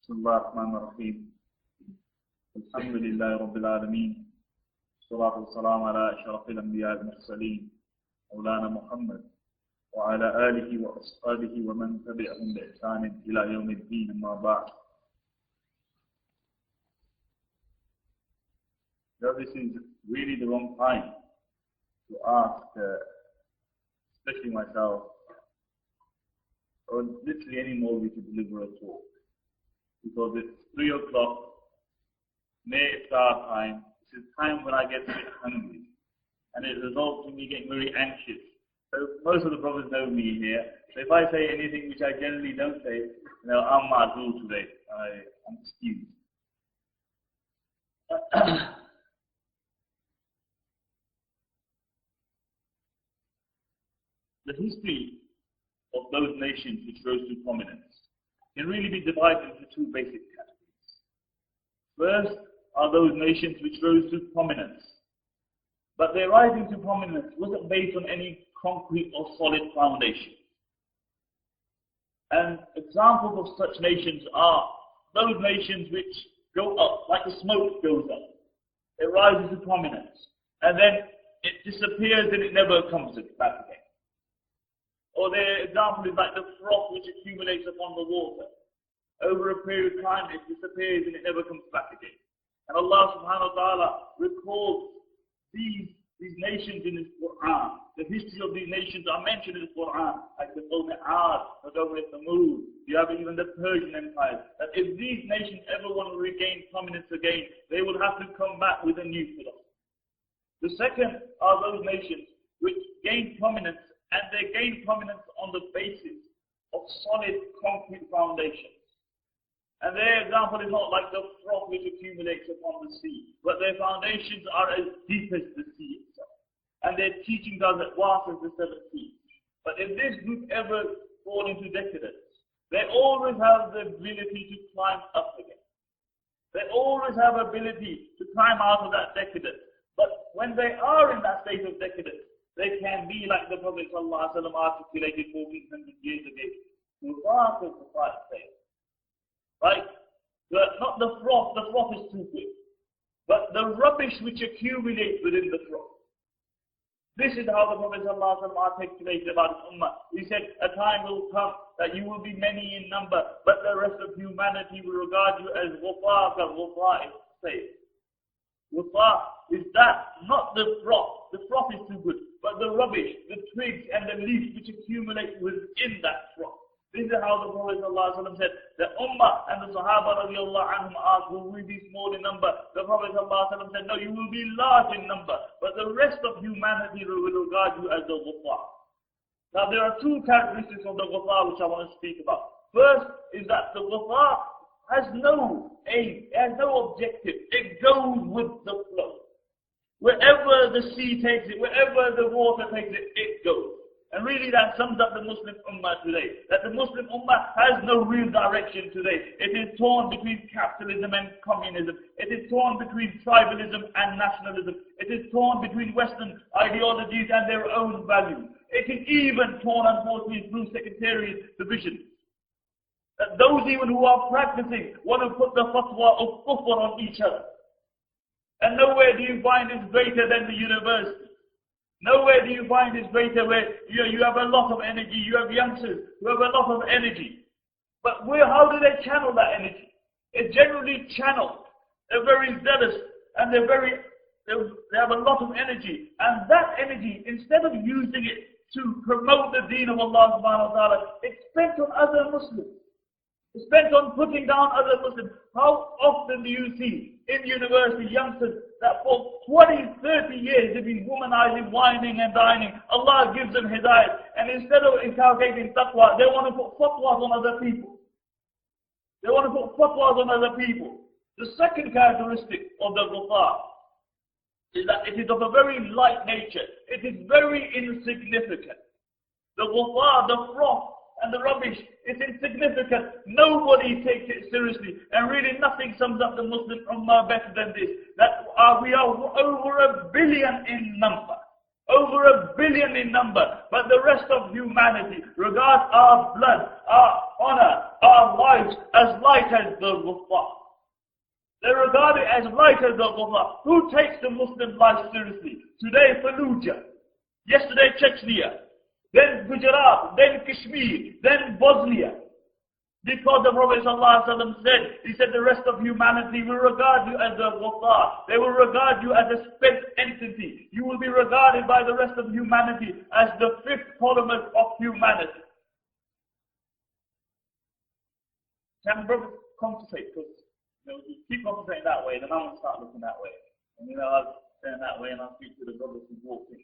بسم الله الرحمن الرحيم الحمد لله رب العالمين والصلاة والسلام على أشرف الأنبياء والمرسلين مولانا محمد وعلى آله وأصحابه ومن تبعهم بإحسان إلى يوم الدين أما بعد. Now this is really the wrong time to ask, especially myself, or literally any Maulvi to deliver a talk. Because it's 3 o'clock, May iftar time. This is time when I get a bit hungry. And it results in me getting very anxious. So most of the brothers know me here. So if I say anything which I generally don't say, I'm ma'zul today. I'm excused. The history of those nations which rose to prominence can really be divided into two basic categories. First are those nations which rose to prominence, but their rising to prominence wasn't based on any concrete or solid foundation. And examples of such nations are those nations which go up, like the smoke goes up. It rises to prominence, and then it disappears and it never comes back again. Or their example is like the froth which accumulates upon the water. Over a period of time it disappears and it never comes back again. And Allah subhanahu wa ta'ala recalls these nations in His Quran. The history of these nations are mentioned in the Quran, like the Ad, the Mahmood. You have even the Persian Empire. That if these nations ever want to regain prominence again, they will have to come back with a new philosophy. The second are those nations which gain prominence, and they gain prominence on the basis of solid concrete foundations. And their example is not like the froth which accumulates upon the sea, but their foundations are as deep as the sea itself. And their teachings are as vast as the seven seas. But if this group ever fall into decadence, they always have the ability to climb up again. They always have ability to climb out of that decadence. But when they are in that state of decadence, they can be like the Prophet ﷺ articulated 1400 years ago. Mufas as the fire says. Right? Not the froth is too quick. But the rubbish which accumulates within the froth. This is how the Prophet ﷺ articulated about his Ummah. He said, a time will come that you will be many in number, but the rest of humanity will regard you as ghufaq al-ghufaq says. Ghufaq is that, not the froth. The froth is too good. But the rubbish, the twigs and the leaves which accumulate within that froth. This is how the Prophet ﷺ said, the Ummah and the Sahaba radiallahu anhum asked, will we be small in number? The Prophet ﷺ said, no, you will be large in number, but the rest of humanity will regard you as the ghufar. Now there are two characteristics of the ghufar which I want to speak about. First is that the ghufar has no aim, it has no objective. It goes with the flow. Wherever the sea takes it, wherever the water takes it, it goes. And really that sums up the Muslim Ummah today. That the Muslim Ummah has no real direction today. It is torn between capitalism and communism. It is torn between tribalism and nationalism. It is torn between Western ideologies and their own values. It is even torn, unfortunately, through sectarian division. That those even who are practicing want to put the fatwa of kufr on each other. And nowhere do you find this greater than the university. Nowhere do you find this greater where you have a lot of energy, you have youngsters who have a lot of energy. But how do they channel that energy? It's generally channeled. They're very zealous and they have a lot of energy. And that energy, instead of using it to promote the Deen of Allah subhanahu wa ta'ala, it's spent on other Muslims. It's spent on putting down other Muslims. How often do you see in university youngsters that for 20, 30 years they've been womanizing, whining and dining? Allah gives them hidayah. And instead of inculcating taqwa, they want to put fatwas on other people. They want to put fatwas on other people. The second characteristic of the ghufar is that it is of a very light nature. It is very insignificant. The ghufar, the froth, and the rubbish is insignificant. Nobody takes it seriously. And really nothing sums up the Muslim Ummah better than this. That we are over 1 billion in number. over 1 billion in number, but the rest of humanity regards our blood, our honor, our lives as light as the ghufar. They regard it as light as the ghufar. Who takes the Muslim life seriously? Today Fallujah, yesterday Chechnya, then Gujarat, then Kashmir, then Bosnia. Because the Prophet ﷺ said, he said the rest of humanity will regard you as a ghufar. They will regard you as a spent entity. You will be regarded by the rest of humanity as the fifth polymer of humanity. Can brothers concentrate? Because you keep concentrating that way, then I'm going to start looking that way. And I'll turn that way and I'll speak to the brothers who walk in.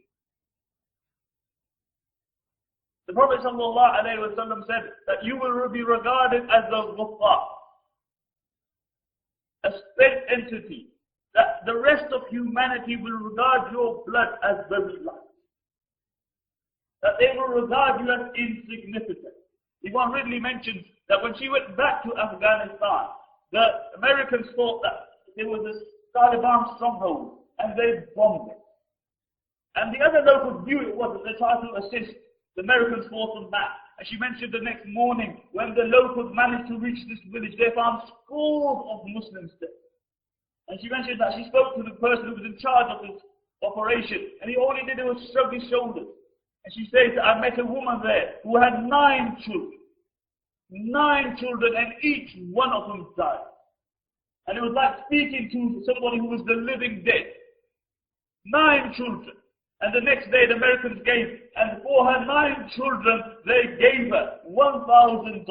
The Prophet ﷺ said that you will be regarded as a ghufar, a spent entity, that the rest of humanity will regard your blood as very light, that they will regard you as insignificant. Yvonne Ridley mentions that when she went back to Afghanistan, the Americans thought that it was a Taliban stronghold and they bombed it. And the other locals knew it wasn't. They tried to assist. The Americans fought them back. And she mentioned the next morning, when the locals managed to reach this village, they found scores of Muslims there. And she mentioned that she spoke to the person who was in charge of this operation, and he only did was shrug his shoulders. And she said, I met a woman there who had 9 children. 9 children, and each one of them died. And it was like speaking to somebody who was the living dead. 9 children. And the next day the Americans gave, and for her 9 children, they gave her $1,000.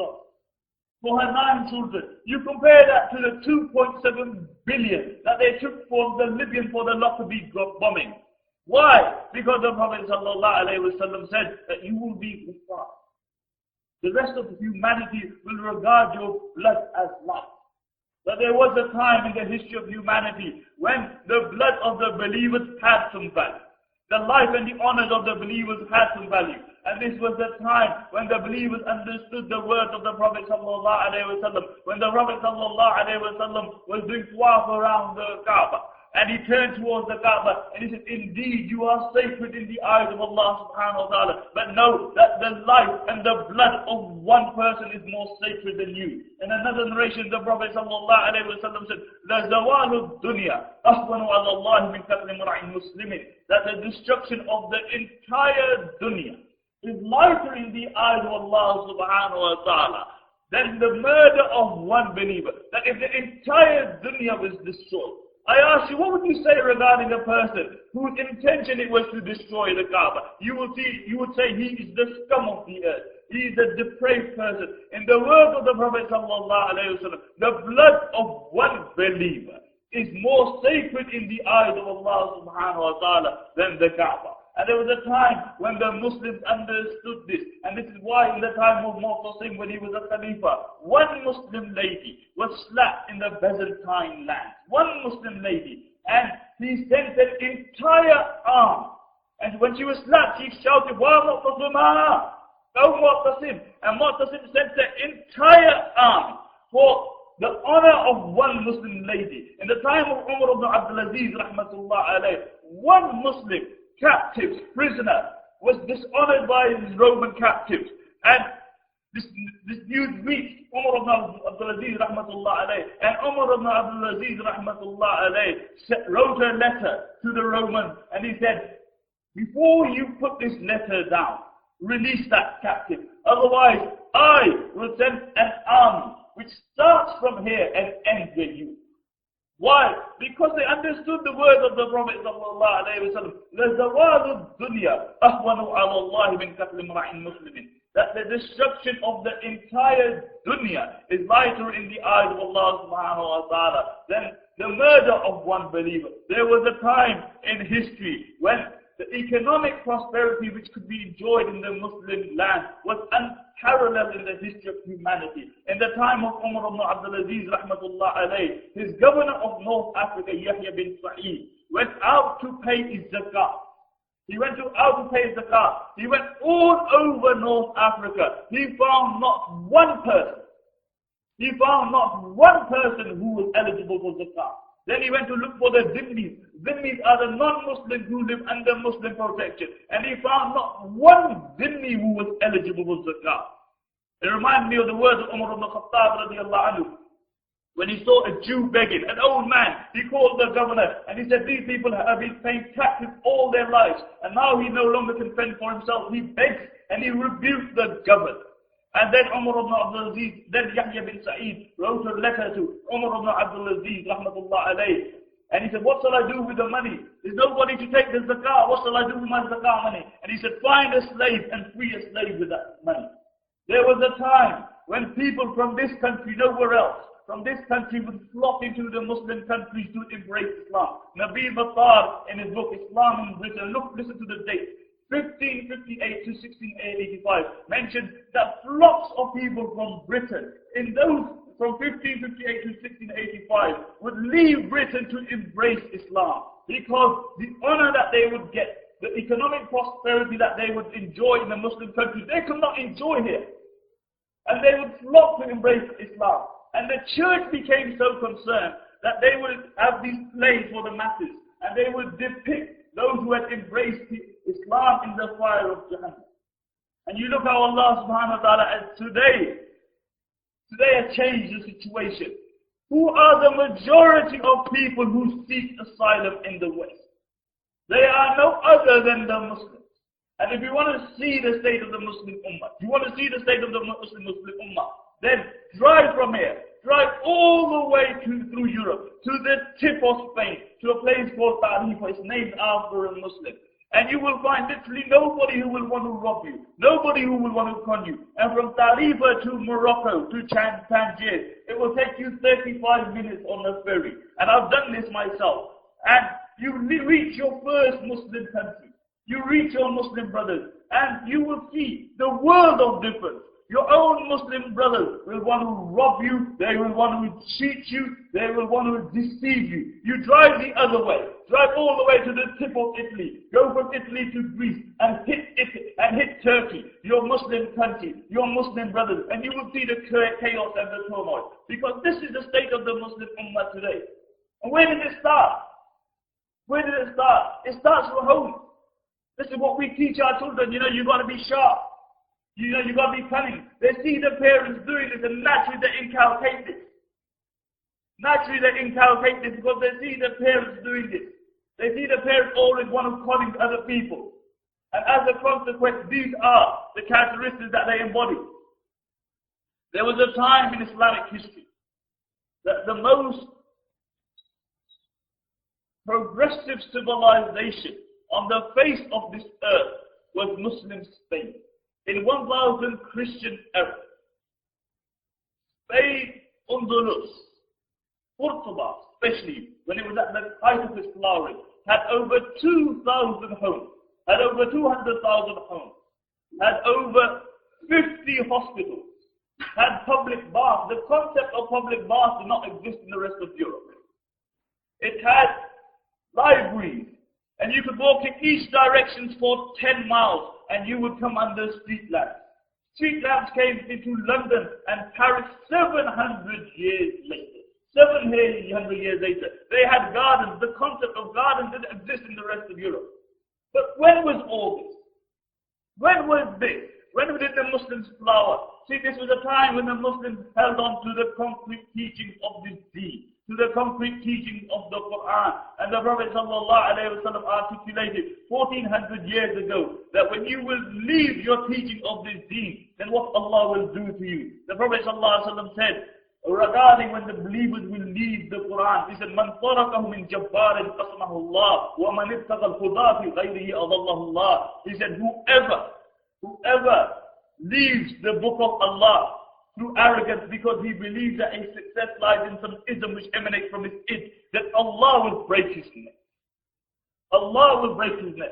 For her 9 children. You compare that to the 2.7 billion that they took from the Libyan for the Lockerbie bombing. Why? Because the Prophet ﷺ said that you will be ghufar. The rest of humanity will regard your blood as light. But there was a time in the history of humanity when the blood of the believers had some value. The life and the honors of the believers had some value. And this was the time when the believers understood the words of the Prophet ﷺ. When the Prophet ﷺ was doing tawaf around the Kaaba. And he turned towards the Kaaba and he said, indeed you are sacred in the eyes of Allah subhanahu wa ta'ala. But know that the life and the blood of one person is more sacred than you. In another narration, the Prophet sallallahu alayhi wa sallam said, La zawalu dunya ahwanu ala Allah min qatli mar'in muslimin. That the destruction of the entire dunya is lighter in the eyes of Allah subhanahu wa ta'ala than the murder of one believer. That if the entire dunya was destroyed, I ask you, what would you say regarding a person whose intention it was to destroy the Kaaba? You would say he is the scum of the earth. He is a depraved person. In the words of the Prophet sallallahu alaihi wasallam, the blood of one believer is more sacred in the eyes of Allah subhanahu wa ta'ala than the Kaaba. And there was a time when the Muslims understood this. And this is why in the time of Mu'tasim, when he was a Khalifa, one Muslim lady was slapped in the Byzantine land. One Muslim lady. And he sent an entire army. And when she was slapped, she shouted, Wa Mu'tasimah! Oh Mu'tasim! And Mu'tasim sent the entire army for the honor of one Muslim lady. In the time of Umar ibn Abdul Aziz, rahmatullah alayh, one Muslim captive, prisoner, was dishonored by his Roman captives. And this news reached Umar ibn Abdul Aziz rahmatullah alayh. And Umar ibn Abdul Aziz rahmatullah alayh wrote a letter to the Romans and he said, before you put this letter down, release that captive. Otherwise, I will send an army which starts from here and ends with you. Why? Because they understood the words of the Prophet sallallahu alayhi wa sallam. لَزَوَالُ الدُّنْيَا أَهْوَنُ عَلَى اللَّهِ مِنْ قَتْلِ امْرَئٍ مُسْلِمٍ. That the destruction of the entire dunya is lighter in the eyes of Allah subhanahu wa ta'ala than the murder of one believer. There was a time in history when the economic prosperity which could be enjoyed in the Muslim land was unparalleled in the history of humanity. In the time of Umar ibn Abdul Aziz rahmatullah alayh, his governor of North Africa, Yahya bin Sa'id, went out to pay his zakat. He went out to pay his zakat. He went all over North Africa. He found not one person. He found not one person who was eligible for zakat. Then he went to look for the Zimmis. Zimmis are the non-Muslims who live under Muslim protection. And he found not one Zimmi who was eligible for zakah. It reminded me of the words of Umar ibn Khateeb radiallahu anhu. When he saw a Jew begging, an old man, he called the governor and he said, these people have been paying taxes all their lives and now he no longer can fend for himself. He begs and he rebukes the governor. And then Umar ibn Abdul Aziz, then Yahya bin Sa'id wrote a letter to Umar ibn Abdul Aziz, rahmatullah alayh. And he said, what shall I do with the money? There's nobody to take the zakah. What shall I do with my zakah money? And he said, find a slave and free a slave with that money. There was a time when people from this country, nowhere else, from this country would flock into the Muslim countries to embrace Islam. Nabi Battar in his book Islam in Britain, listen to the date, 1558 to 1685, mentioned that flocks of people from Britain, in those from 1558 to 1685, would leave Britain to embrace Islam because the honor that they would get, the economic prosperity that they would enjoy in the Muslim countries, they could not enjoy here. And they would flock to embrace Islam. And the church became so concerned that they would have these plays for the masses and they would depict those who had embraced Islam in the fire of Jahannam. And you look how Allah subhanahu wa ta'ala today has changed the situation. Who are the majority of people who seek asylum in the West? They are no other than the Muslims. And if you want to see the state of the Muslim Ummah, you want to see the state of the Muslim Ummah, then drive from here, drive all the way through Europe, to the tip of Spain, to a place called Tarifa. It's named after a Muslim. And you will find literally nobody who will want to rob you, nobody who will want to con you. And from Tarifa to Morocco, to Tangier, it will take you 35 minutes on a ferry. And I've done this myself. And you reach your first Muslim country. You reach your Muslim brothers, and you will see the world of difference. Your own Muslim brothers will want to rob you, they will want to cheat you, they will want to deceive you. You drive the other way, drive all the way to the tip of Italy, go from Italy to Greece, and hit Turkey, your Muslim country, your Muslim brothers, and you will see the chaos and the turmoil. Because this is the state of the Muslim Ummah today. And where did it start? Where did it start? It starts from home. This is what we teach our children. You've got to be sharp. You've got to be cunning. They see the parents doing this and naturally they inculcate this. Naturally they inculcate this because they see the parents doing this. They see the parents always want to conning other people. And as a consequence, these are the characteristics that they embody. There was a time in Islamic history that the most progressive civilization on the face of this earth was Muslim Spain. In 1000 Christian era, Spain, Andalus, Portugal, especially when it was at the height of its flowering, had over 2,000 homes, had over 200,000 homes, had over 50 hospitals, had public baths. The concept of public baths did not exist in the rest of Europe. It had libraries. And you could walk in each direction for 10 miles and you would come under street lamps. Street lamps came into London and Paris 700 years later. 700 years later. They had gardens. The concept of gardens didn't exist in the rest of Europe. But when was all this? When was this? When did the Muslims flower? See, this was a time when the Muslims held on to the concrete teachings of this Deen, to the concrete teachings of the Quran. And the Prophet ﷺ articulated 1400 years ago that when you will leave your teaching of this Deen, then what Allah will do to you. The Prophet ﷺ said, regarding when the believers will leave the Quran, he said, "Man tarakahu min jabbarin qasmahu Allah, wa man ibtaqa al-huda fi ghayrihi adallahu Allah." He said, whoever leaves the book of Allah through arrogance because he believes that his success lies in some ism which emanates from his id, that Allah will break his neck. Allah will break his neck.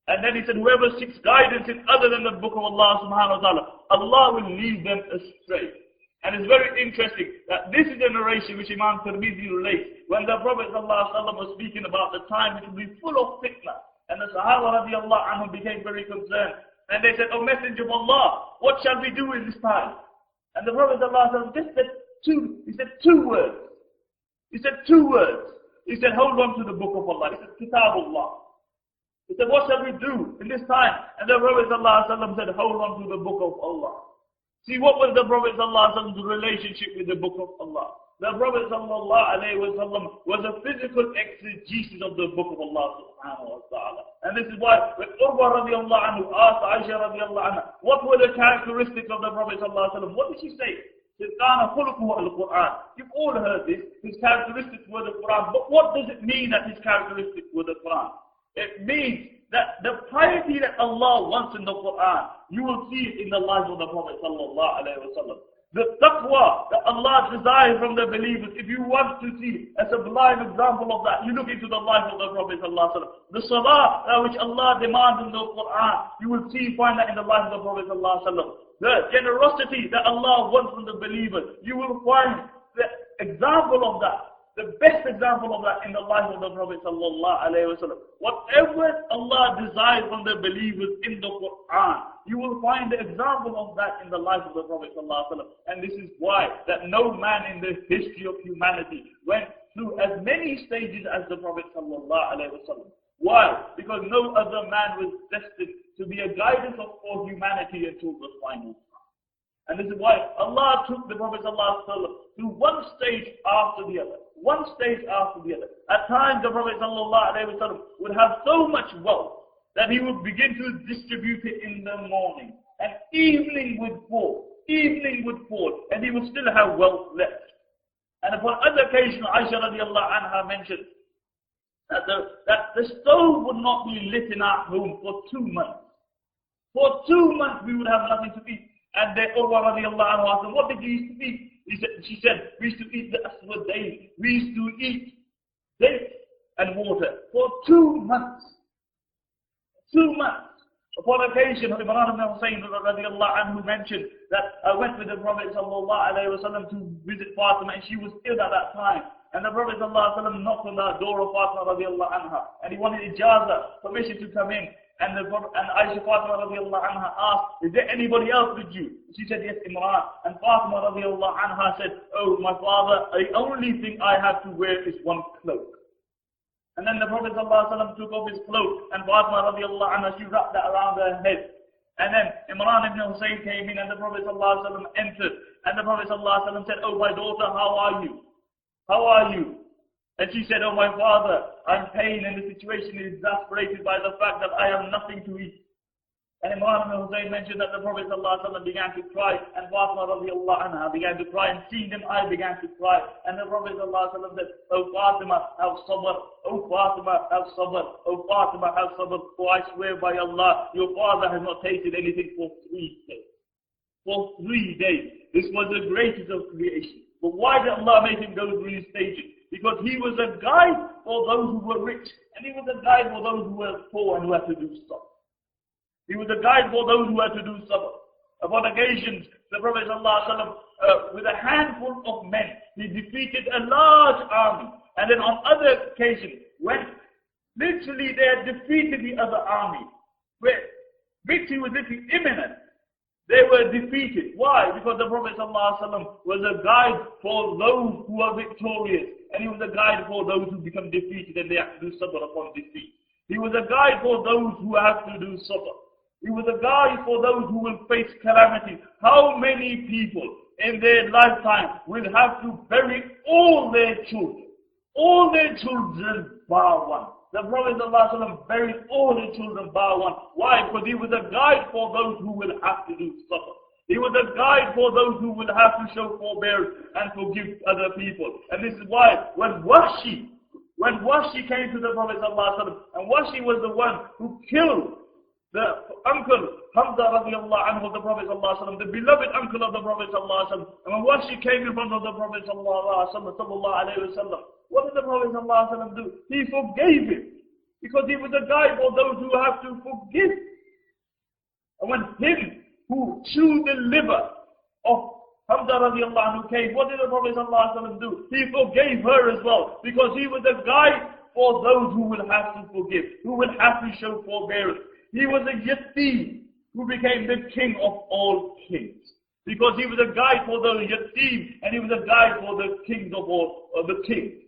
And then he said, whoever seeks guidance in other than the book of Allah subhanahu wa ta'ala, Allah will lead them astray. And it's very interesting that this is a narration which Imam Tirmidhi relates when the Prophet ﷺ was speaking about the time which will be full of fitna. And the Sahaba radiallahu anhum became very concerned. And they said, "O Messenger of Allah, what shall we do in this time?" And the Prophet ﷺ just said two words. He said 2 words. He said, hold on to the book of Allah. He said, Kitabullah. He said, what shall we do in this time? And the Prophet ﷺ said, hold on to the book of Allah. See, what was the Prophet ﷺ's relationship with the book of Allah? The Prophet ﷺ was a physical exegesis of the book of Allah subhanahu wa ta'ala. And this is why when Urwa radiallahu anhu asked Aisha radiallahu anha, what were the characteristics of the Prophet ﷺ? What did she say? She said, Kana khuluquhu al-Quran. You've all heard this. His characteristics were the Quran. But what does it mean that his characteristics were the Quran? It means that the piety that Allah wants in the Quran, you will see it in the life of the Prophet sallallahu alaihi wasallam. The taqwa that Allah desires from the believers, if you want to see a sublime example of that, you look into the life of the Prophet sallallahu alaihi wasallam. The salah which Allah demands in the Quran, you will find that in the life of the Prophet sallallahu alaihi wasallam. The generosity that Allah wants from the believers, you will find the example of that. The best example of that in the life of the Prophet sallallahu alaihi wasallam. Whatever Allah desires from the believers in the Quran, you will find the example of that in the life of the Prophet sallallahu alaihi wasallam. And this is why that no man in the history of humanity went through as many stages as the Prophet sallallahu alaihi wasallam. Why? Because no other man was destined to be a guidance for humanity until the final time. And this is why Allah took the Prophet sallallahu alaihi wasallam through one stage after the other. One stage after the other. At times the Prophet ﷺ would have so much wealth that he would begin to distribute it in the morning. And evening would fall. Evening would fall. And he would still have wealth left. And upon other occasions, Aisha radiallahu anha mentioned that the stove would not be lit in our home for 2 months. For 2 months we would have nothing to eat. And then Urwa radiallahu anhu asked him, what did you used to eat? She said, we used to eat the aswad dates. We used to eat dates and water for 2 months. 2 months. Upon occasion, Imran ibn Hussein radiallahu anhu mentioned that I went with the Prophet sallallahu alaihi wasallam to visit Fatima, and she was ill at that time. And the Prophet sallallahu alaihi wasallam knocked on the door of Fatima radiallahu anha, and he wanted ijaazah, permission to come in. And Aisha Fatima radiallahu anha asked, is there anybody else with you? She said, yes, Imran. And Fatima radiallahu anha said, oh, my father, the only thing I have to wear is one cloak. And then the Prophet ﷺ took off his cloak, and Fatima radiallahu anha, she wrapped that around her head. And then Imran ibn Hussein came in, and the Prophet ﷺ entered. And the Prophet ﷺ said, oh, my daughter, how are you? How are you? And she said, oh my father, I'm pain, and the situation is exasperated by the fact that I have nothing to eat. And Imran ibn Hussein mentioned that the Prophet ﷺ began to cry, and Fatima radiallahu anha began to cry, and seeing them, I began to cry. And the Prophet ﷺ said, oh Fatima, have sabr, oh Fatima, have sabr, oh Fatima, have sabr, for I swear by Allah, your father has not tasted anything for 3 days. For 3 days. This was the greatest of creation. But why did Allah make him go through these stages? Because he was a guide for those who were rich, and he was a guide for those who were poor and who had to do sabr. He was a guide for those who had to do sabr. Upon occasions, the Prophet ﷺ, with a handful of men, he defeated a large army. And then on other occasions, when literally they had defeated the other army, where victory was literally imminent, they were defeated. Why? Because the Prophet ﷺ was a guide for those who are victorious. And he was a guide for those who become defeated and they have to do sabr upon defeat. He was a guide for those who have to do sabr. He was a guide for those who will face calamity. How many people in their lifetime will have to bury all their children? All their children bar one. The Prophet ﷺ buried all his children bar one. Why? Because he was a guide for those who will have to do sabr. He was a guide for those who will have to show forbearance and forgive other people. And this is why when Wahshi came to the Prophet ﷺ, and Wahshi was the one who killed the uncle Hamza radiallahu anhu of the Prophet ﷺ, the beloved uncle of the Prophet ﷺ. And when Wahshi came in front of the Prophet ﷺ, what did the Prophet ﷺ do? He forgave him, because he was a guide for those who have to forgive. And when him who chewed the liver of Hamza radiallahu anhu came, what did the Prophet ﷺ do? He forgave her as well, because he was a guide for those who will have to forgive, who will have to show forbearance. He was a yatim who became the king of all kings. Because he was a guide for the yatim, and he was a guide for the kings of the king.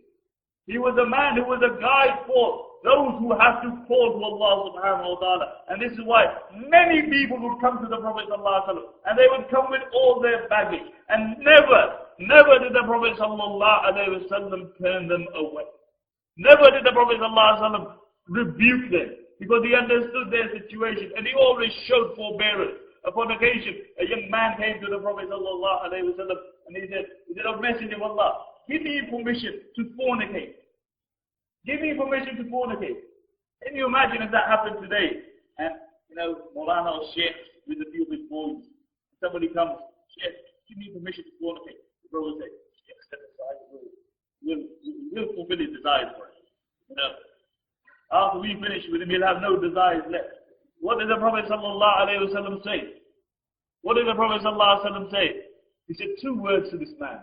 He was a man who was a guide for those who have to call to Allah subhanahu wa ta'ala. And this is why many people would come to the Prophet sallallahu alaihi wasallam, and they would come with all their baggage. And never did the Prophet sallallahu alaihi wasallam turn them away. Never did the Prophet sallallahu alaihi wasallam rebuke them, because he understood their situation, and he always showed forbearance. Upon occasion, a young man came to the Prophet sallallahu alaihi wasallam, and he said, "O Messenger of Allah, give me permission to fornicate. Give me permission to fornicate." Can you imagine if that happened today? And, Maulana or Shaykh with a few of his boys, somebody comes, "Shaykh, give me permission to fornicate." The brother says, "Shaykh, step aside, we'll fulfill his desires for him." After we finish with him, he'll have no desires left. What did the Prophet sallallahu alaihi wasallam say? What did the Prophet sallallahu alaihi wasallam say? He said two words to this man.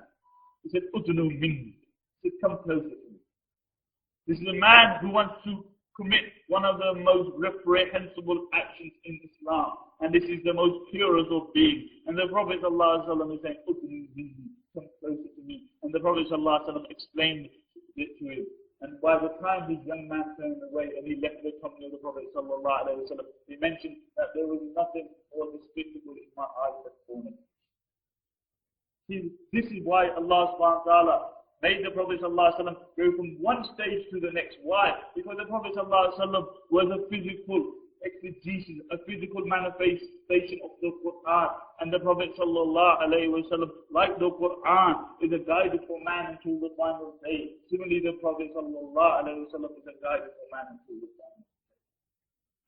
He said, "Udnu minni." He said, "Come closer to me." This is a man who wants to commit one of the most reprehensible actions in Islam. And this is the most purest of beings. And the Prophet ﷺ is saying, "Udnu minni," come closer to me. And the Prophet ﷺ explained it to him. And by the time this young man turned away and he left the company of the Prophet ﷺ, he mentioned that there was nothing more despicable in my eyes than fornication. This is why Allah subhanahu wa ta'ala made the Prophet ﷺ go from one stage to the next. Why? Because the Prophet ﷺ was a physical exegesis, a physical manifestation of the Quran. And the Prophet ﷺ, like the Quran, is a guide for man until the final day. Similarly, the Prophet ﷺ is a guide for man until the final day.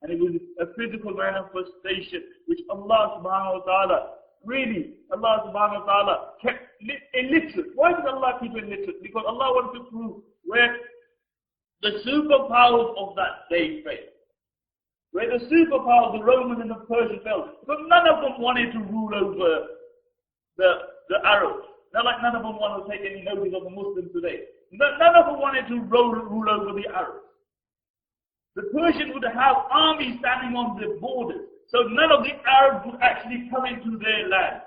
And it was a physical manifestation which Allah subhanahu wa ta'ala Allah subhanahu wa ta'ala kept illiterate. Why did Allah keep it illiterate? Because Allah wanted to prove where the superpowers of that day failed. Where the superpowers, the Romans and the Persians fell. Because none of them wanted to rule over the Arabs. Not like none of them want to take any notice of the Muslims today. None of them wanted to rule over the Arabs. The Persians would have armies standing on the borders. So none of the Arabs would actually come into their lands.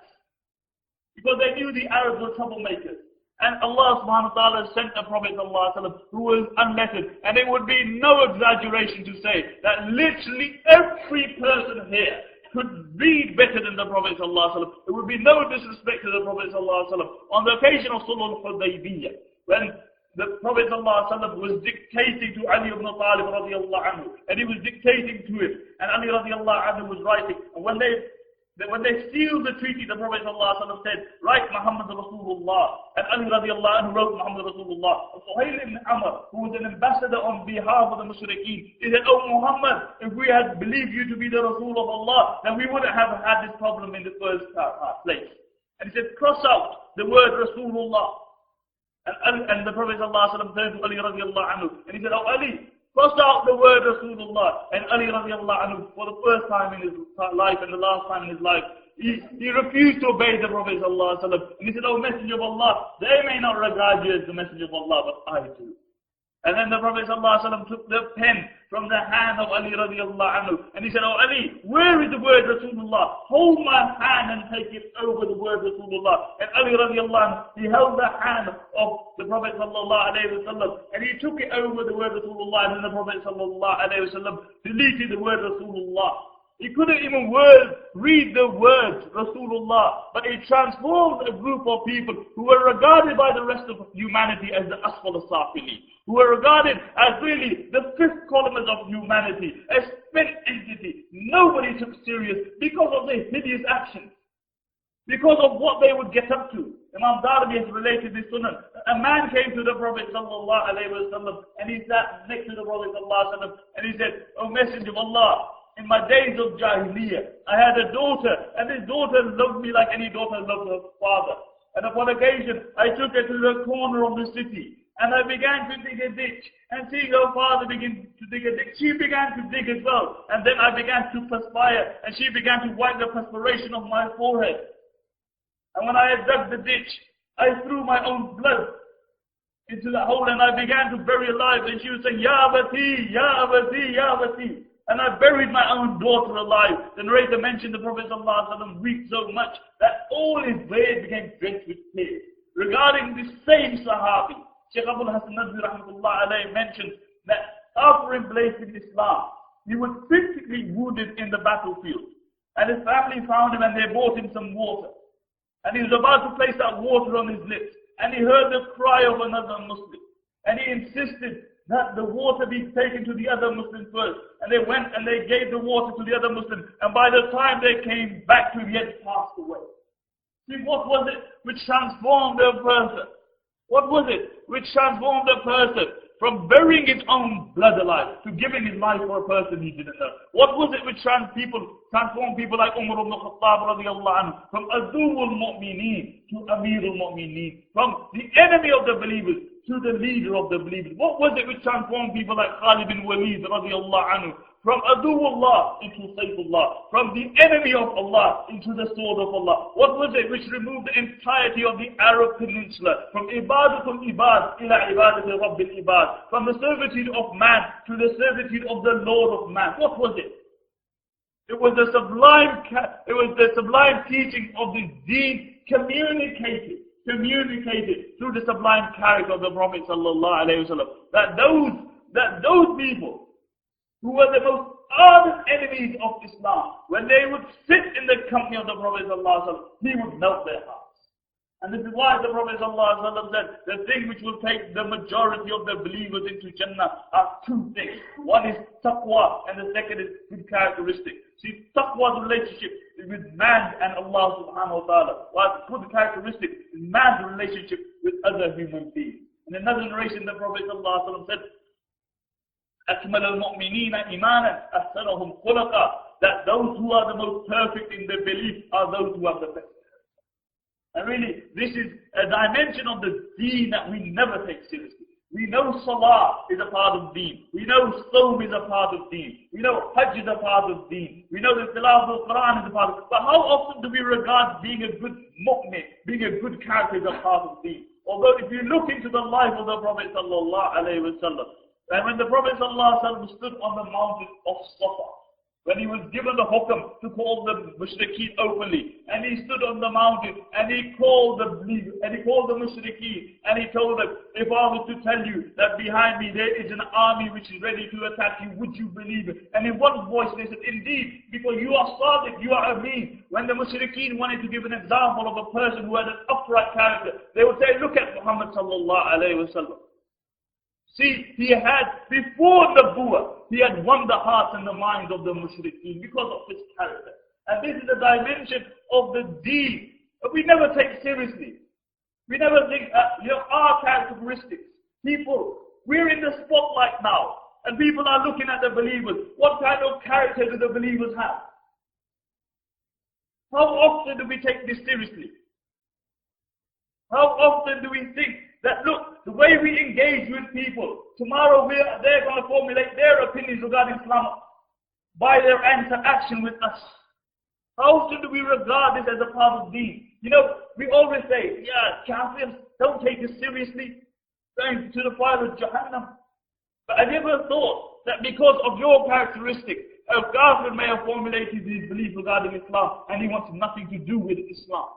Because they knew the Arabs were troublemakers. And Allah subhanahu wa ta'ala sent the Prophet who was unlettered. And it would be no exaggeration to say that literally every person here could read better than the Prophet ﷺ. It would be no disrespect to the Prophet ﷺ. On the occasion of Sulh al-Hudaybiyah, when the Prophet ﷺ was dictating to Ali ibn Talib radiallahu anhu, and he was dictating to him, and Ali radiallahu anhu was writing, and when they sealed the treaty, the Prophet ﷺ said, "Write Muhammad Rasulullah," and Ali radiallahu anhu wrote Muhammad Rasulullah. Suhail ibn Amr, who was an ambassador on behalf of the Mushrikeen, he said, "Oh Muhammad, if we had believed you to be the Rasul of Allah, then we wouldn't have had this problem in the first place." And he said, "Cross out the word Rasulullah." And the Prophet ﷺ turned to Ali radiallahu anhu, and he said, "Oh Ali, cross out the word Rasulullah." And Ali radiallahu anhu, for the first time in his life and the last time in his life, he refused to obey the Prophet ﷺ. And he said, "Oh Messenger of Allah, they may not regard you as the Messenger of Allah, but I do." And then the Prophet ﷺ took the pen from the hand of Ali radiallahu anhu, and he said, "Oh Ali, where is the word Rasulullah? Hold my hand and take it over the word Rasulullah." And Ali radiallahu anhu, he held the hand of the Prophet ﷺ, and he took it over the word Rasulullah, and then the Prophet ﷺ deleted the word Rasulullah. He couldn't even read the words Rasulullah, but he transformed a group of people who were regarded by the rest of humanity as the Asfal Safili, who were regarded as really the fifth columns of humanity, a spent entity. Nobody took serious because of their hideous actions, because of what they would get up to. Imam Darby has related this sunnah. A man came to the Prophet ﷺ, and he sat next to the Prophet ﷺ, and he said, "Oh Messenger of Allah, in my days of Jahiliyyah, I had a daughter, and this daughter loved me like any daughter loved her father. And upon occasion, I took her to the corner of the city, and I began to dig a ditch. And seeing her father begin to dig a ditch, she began to dig as well. And then I began to perspire, and she began to wipe the perspiration of my forehead. And when I had dug the ditch, I threw my own blood into the hole, and I began to bury alive. And she was saying, 'Ya Abati, Ya Abati, Ya Abati.' and I buried my own daughter alive. The narrator mentioned the Prophet ﷺ wept so much that all his beard became drenched with tears. Regarding this same Sahabi, Shaykh Abul Hasan Nadwi rahmatullah alayhi mentioned that after embracing Islam, he was physically wounded in the battlefield. And his family found him and they brought him some water. And he was about to place that water on his lips. And he heard the cry of another Muslim. And he insisted that the water be taken to the other Muslim first. And they went and they gave the water to the other Muslim. And by the time they came back to him, he had passed away. See, what was it which transformed a person? What was it which transformed a person from burying his own blood alive to giving his life for a person he didn't know? What was it which transformed people like Umar ibn Khattab radiallahu anhu from Adul Mu'mineen to Amirul Mu'mineen, from the enemy of the believers to the leader of the believers? What was it which transformed people like Khalid bin Walid radiallahu anhu from Aduullah into Saifullah, from the enemy of Allah into the sword of Allah? What was it which removed the entirety of the Arab Peninsula from Ibadatul Ibad ila Ibadatul Rabbil Ibad, from the servitude of man to the servitude of the Lord of man? What was it? It was the sublime teaching of the Deen communicated through the sublime character of the Prophet sallallahu alaihi wasallam. That those people who were the most ardent enemies of Islam, when they would sit in the company of the Prophet sallallahu alaihi wasallam, he would melt their hearts. And this is why the Prophet ﷺ said, the thing which will take the majority of the believers into Jannah are two things. One is taqwa, and the second is good characteristic. See, taqwa's relationship is with man and Allah subhanahu wa ta'ala, while good characteristic is man's relationship with other human beings. In another narration, the Prophet ﷺ said, أَكْمَلَ الْمُؤْمِنِينَ إِيمَانًا أَحْسَنَهُمْ خُلَقًا, that those who are the most perfect in their belief are those who have the best. And really, this is a dimension of the Deen that we never take seriously. We know Salah is a part of Deen. We know Sawm is a part of Deen. We know Hajj is a part of Deen. We know the Tilawat al-Quran is a part of Deen. But how often do we regard being a good mu'min, being a good character as a part of Deen? Although if you look into the life of the Prophet sallallahu alaihi wasallam, and when the Prophet sallallahu alaihi wasallam stood on the mountain of As-Suffa, when he was given the hukam to call the mushrikeen openly, and he stood on the mountain and he called the believers, and he called the mushrikeen, and he told them, if I was to tell you that behind me there is an army which is ready to attack you, would you believe it? And in one voice they said, indeed, because you are Sadiq, you are Ameen. When the mushrikeen wanted to give an example of a person who had an upright character, they would say, look at Muhammad sallallahu alayhi wa sallam. See, he had, before Nabuwwah, he had won the hearts and the minds of the mushrikeen because of his character. And this is the dimension of the Deen that we never take seriously. We never think, our characteristics. People, we're in the spotlight now, and people are looking at the believers. What kind of character do the believers have? How often do we take this seriously? How often do we think that, look, the way we engage with people, tomorrow they're going to formulate their opinions regarding Islam by their interaction with us. How often do we regard this as a part of Deen? You know, we always say, Kafirs, don't take us seriously, going to the fire of Jahannam. But have you ever thought that because of your characteristic, a Kafir may have formulated his belief regarding Islam and he wants nothing to do with Islam?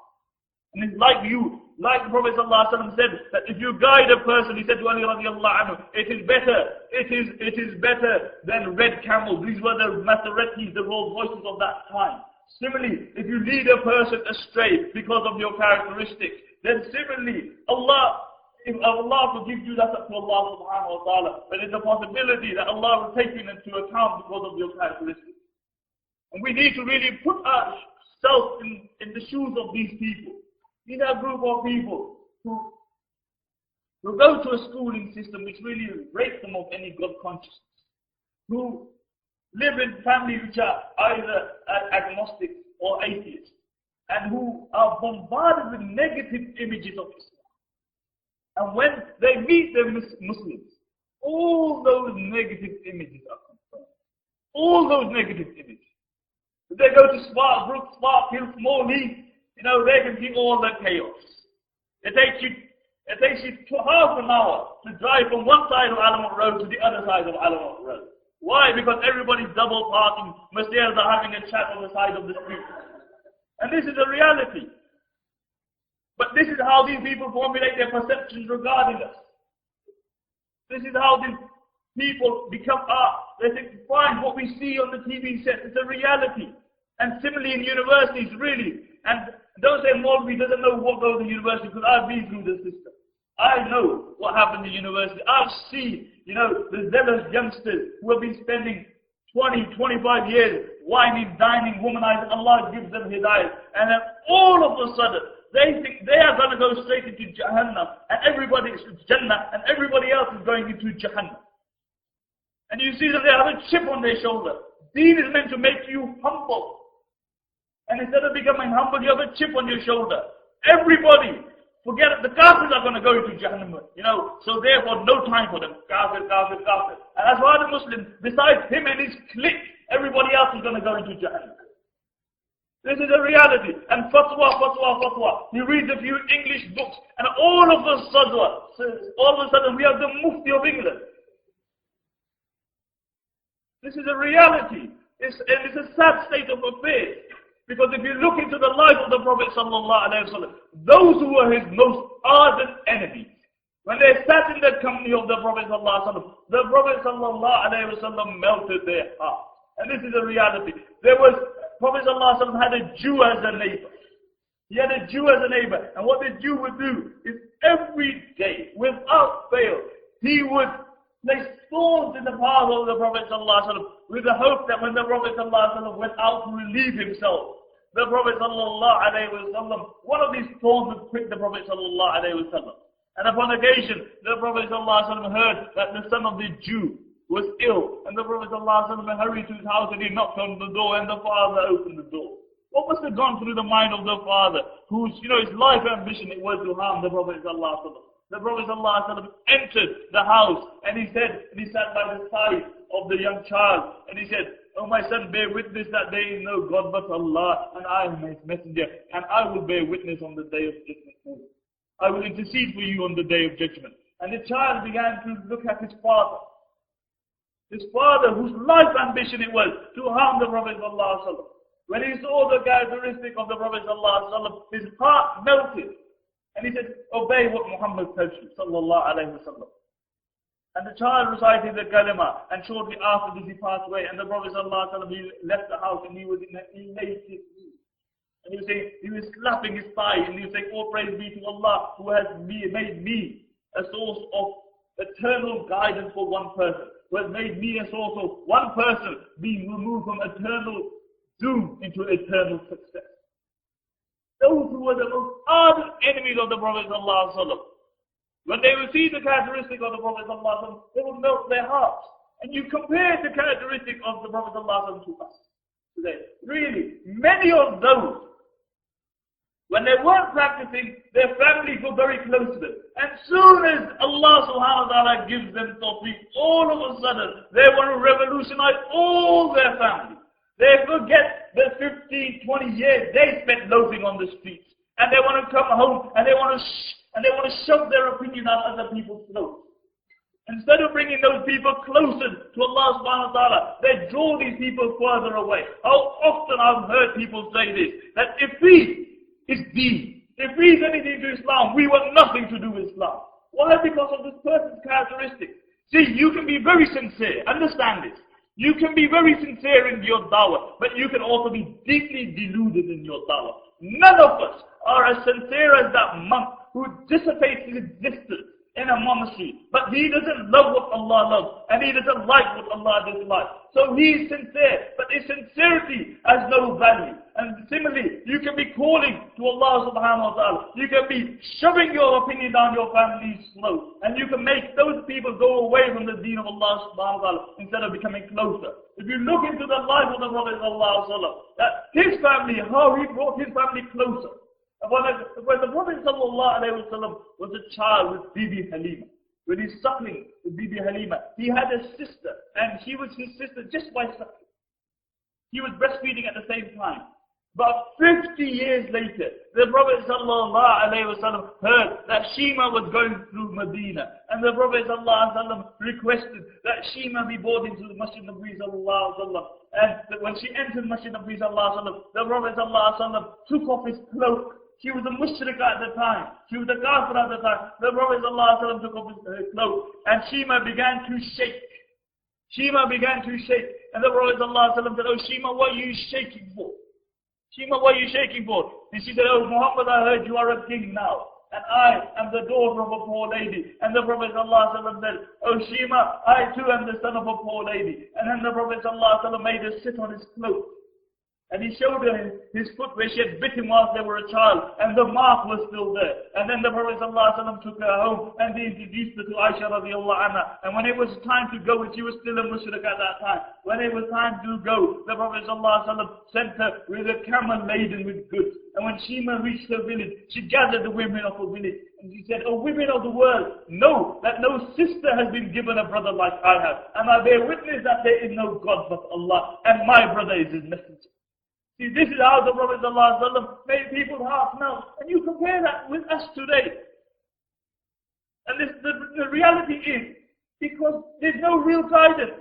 And it's like the Prophet ﷺ said, that if you guide a person, he said to Ali radiallahu anhu, it is better than red camels. These were the Maseretis, the Rolls Royces of that time. Similarly, if you lead a person astray because of your characteristics, then similarly, if Allah forgives you, that's up to Allah subhanahu wa ta'ala. But there's a possibility that Allah will take you into account because of your characteristics. And we need to really put ourselves in the shoes of these people. These are a group of people who go to a schooling system which really breaks them of any God consciousness, who live in families which are either agnostic or atheists, and who are bombarded with negative images of Islam. And when they meet the Muslims, all those negative images are confirmed. All those negative images. If they go to Sparkbrook, Sparkhill, Small Heath, they can see all the chaos. It takes you half an hour to drive from one side of Alimiyyah Road to the other side of Alimiyyah Road. Why? Because everybody's double parking. Masjids are having a chat on the side of the street. And this is a reality. But this is how these people formulate their perceptions regarding us. This is how these people become art. They think, fine, what we see on the TV set is a reality. And similarly in universities, really. And don't say Maulvi doesn't know what goes in university, because I've been through the system. I know what happened in university. I've seen, the zealous youngsters who have been spending 20, 25 years whining, dining, womanizing. Allah gives them hidayah. And then all of a sudden, they think they are going to go straight into Jahannam, and everybody is Jannah, and everybody else is going into Jahannam. And you see that they have a chip on their shoulder. Deen is meant to make you humble. And instead of becoming humble, you have a chip on your shoulder. Everybody, forget it, the kafirs are going to go into Jahannam. So therefore no time for them. Kafir, kafir, kafir. And as far as the Muslim, besides him and his clique, everybody else is going to go into Jahannam. This is a reality. And fatwa, fatwa, fatwa. He reads a few English books, and all of a sudden we have the Mufti of England. This is a reality. It's a sad state of affairs. Because if you look into the life of the Prophet ﷺ, those who were his most ardent enemies, when they sat in the company of the Prophet ﷺ, the Prophet ﷺ melted their heart. And this is a reality. Prophet ﷺ had a Jew as a neighbor. He had a Jew as a neighbor. And what the Jew would do is every day, without fail, he would place thorns in the path of the Prophet ﷺ with the hope that when the Prophet ﷺ went out to relieve himself, the Prophet ﷺ, one of these thorns would prick the Prophet ﷺ. And upon occasion, the Prophet ﷺ heard that the son of the Jew was ill, and the Prophet ﷺ hurried to his house and he knocked on the door, and the father opened the door. What must have gone through the mind of the father, whose his life ambition it was to harm the Prophet ﷺ? The Prophet ﷺ entered the house, and he sat by the side of the young child, and he said, "Oh my son, bear witness that there is no God but Allah, and I am his messenger, and I will bear witness on the day of judgment. I will intercede for you on the day of judgment." And the child began to look at his father. His father, whose life ambition it was to harm the Prophet ﷺ. When he saw the characteristic of the Prophet ﷺ, his heart melted. And he said, "Obey what Muhammad tells you, sallallahu alayhi wa sallam." And the child recited the kalima, and shortly after this he passed away. And the Prophet ﷺ, he left the house, and he was in an elated mood. And he was slapping his thigh, and he was saying, "Oh, praise be to Allah, who has made me a source of eternal guidance for one person, who has made me a source of one person being removed from eternal doom into eternal success." Those who were the most ardent enemies of the Prophet ﷺ, when they would see the characteristic of the Prophet ﷺ, they would melt their hearts. And you compare the characteristic of the Prophet ﷺ to us today. Really, many of those, when they weren't practicing, their families were very close to them. And soon as Allah subhanahu wa ta'ala gives them tawfiq, all of a sudden, they want to revolutionize all their families. They forget the 15, 20 years they spent loafing on the streets. And they want to come home and they want to shove their opinion on other people's throats. Instead of bringing those people closer to Allah subhanahu wa ta'ala, they draw these people further away. How often I've heard people say this, that if he is Deen, if he is anything to Islam, we want nothing to do with Islam. Why? Because of this person's characteristic. See, you can be very sincere, understand this. You can be very sincere in your dawah, but you can also be deeply deluded in your dawah. None of us are as sincere as that monk who dissipates his existence in a monastery, but he doesn't love what Allah loves, and he doesn't like what Allah dislikes. So he is sincere, but his sincerity has no value. And similarly, you can be calling to Allah subhanahu wa ta'ala. You can be shoving your opinion down your family's throat, and you can make those people go away from the deen of Allah subhanahu wa ta'ala instead of becoming closer. If you look into the life of the Prophet sallallahu alaihi wasallam, that his family, how he brought his family closer. When the Prophet ﷺ was a child with Bibi Halima, when he's suckling with Bibi Halima, he had a sister, and she was his sister just by suckling. He was breastfeeding at the same time. But 50 years later, the Prophet ﷺ heard that Shima was going through Medina. And the Prophet ﷺ requested that Shima be brought into the Masjid Nabi ﷺ. And when she entered Masjid Nabi ﷺ, the Prophet ﷺ took off his cloak. She was a mushrik at the time. She was a kafir at the time. The Prophet ﷺ took off his cloak. And Shima began to shake. Shima began to shake. And the Prophet ﷺ said, "Oh Shima, what are you shaking for? Shima, what are you shaking for?" And she said, "Oh Muhammad, I heard you are a king now. And I am the daughter of a poor lady." And the Prophet ﷺ said, "Oh Shima, I too am the son of a poor lady." And then the Prophet ﷺ made her sit on his cloak. And he showed her his foot where she had bitten whilst they were a child. And the mark was still there. And then the Prophet ﷺ took her home and he introduced her to Aisha radiallahu anha. And when it was time to go, and she was still a mushrik at that time. When it was time to go, the Prophet ﷺ sent her with a camel laden with goods. And when Shima reached her village, she gathered the women of her village. And she said, "O women of the world, know that no sister has been given a brother like I have. And I bear witness that there is no God but Allah. And my brother is his messenger." See, this is how the Prophet ﷺ made people's hearts melt. And you compare that with us today. And the reality is, because there's no real guidance.